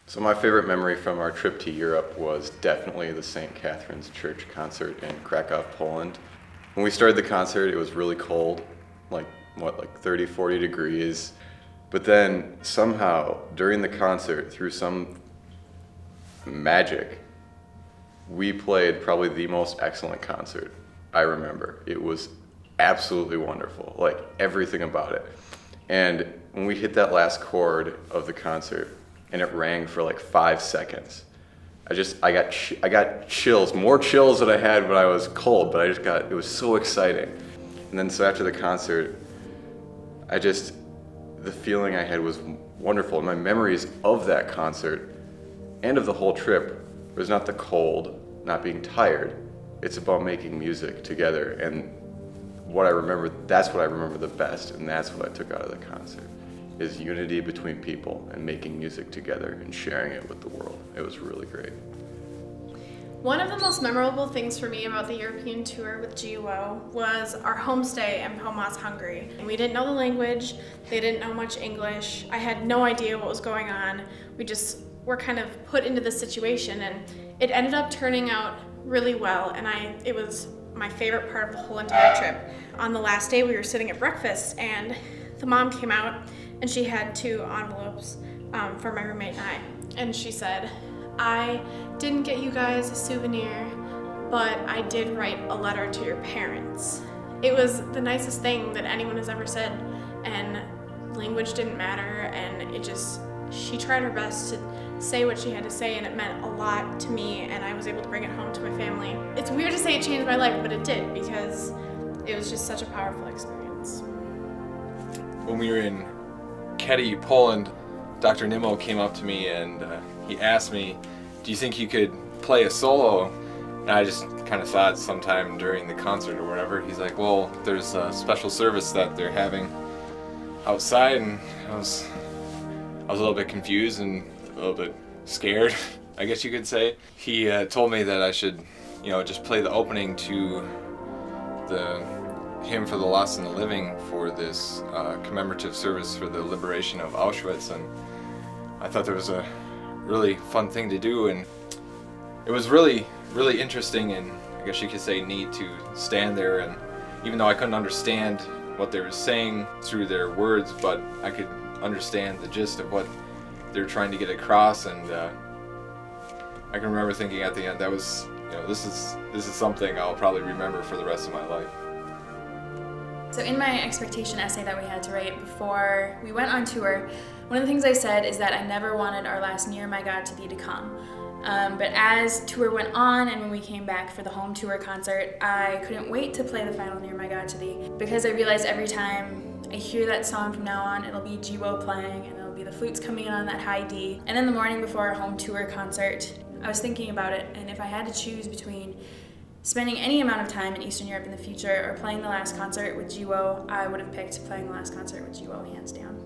So my favorite memory from our trip to Europe was definitely the St. Catherine's Church concert in Krakow, Poland. When we started the concert, it was really cold, like 30, 40 degrees. But then somehow during the concert, through some magic, we played probably the most excellent concert I remember. It was absolutely wonderful, like everything about it. And when we hit that last chord of the concert and it rang for like 5 seconds, I got chills, more chills than I had when I was cold, but it was so exciting. And then so after the concert, the feeling I had was wonderful. And my memories of that concert and of the whole trip was not the cold, not being tired. It's about making music together. And that's what I remember the best, and that's what I took out of the concert, is unity between people and making music together and sharing it with the world. It was really great. One of the most memorable things for me about the European tour with GUO was our homestay in Pomoz, Hungary. We didn't know the language, they didn't know much English. I had no idea what was going on. We just were kind of put into this situation, and it ended up turning out really well, and it was my favorite part of the whole entire trip. On the last day, we were sitting at breakfast, and the mom came out, and she had 2 envelopes for my roommate and I. And she said, "I didn't get you guys a souvenir, but I did write a letter to your parents." It was the nicest thing that anyone has ever said, and language didn't matter, and she tried her best to say what she had to say, and it meant a lot to me, and I was able to bring it home to my family. It's weird to say it changed my life, but it did, because it was just such a powerful experience. When we were in Kedy, Poland, Dr. Nimmo came up to me and he asked me, "Do you think you could play a solo?" And I just kind of thought sometime during the concert or whatever. He's like, "Well, there's a special service that they're having outside," and I was a little bit confused and a little bit scared, I guess you could say. He told me that I should, just play the opening to the Hymn for the Lost and the Living for this commemorative service for the liberation of Auschwitz, and I thought that was a really fun thing to do, and it was really, really interesting and I guess you could say neat to stand there, and even though I couldn't understand what they were saying through their words, but I could understand the gist of what they're trying to get across, and I can remember thinking at the end, that was, this is something I'll probably remember for the rest of my life. So in my expectation essay that we had to write before we went on tour, one of the things I said is that I never wanted our last Near My God to Thee to come. But as tour went on and when we came back for the home tour concert, I couldn't wait to play the final Near My God to Thee, because I realized every time I hear that song from now on, it'll be GUO playing and it'll be the flutes coming in on that high D. And then the morning before our home tour concert, I was thinking about it, and if I had to choose between spending any amount of time in Eastern Europe in the future or playing the last concert with GUO, I would have picked playing the last concert with GUO hands down.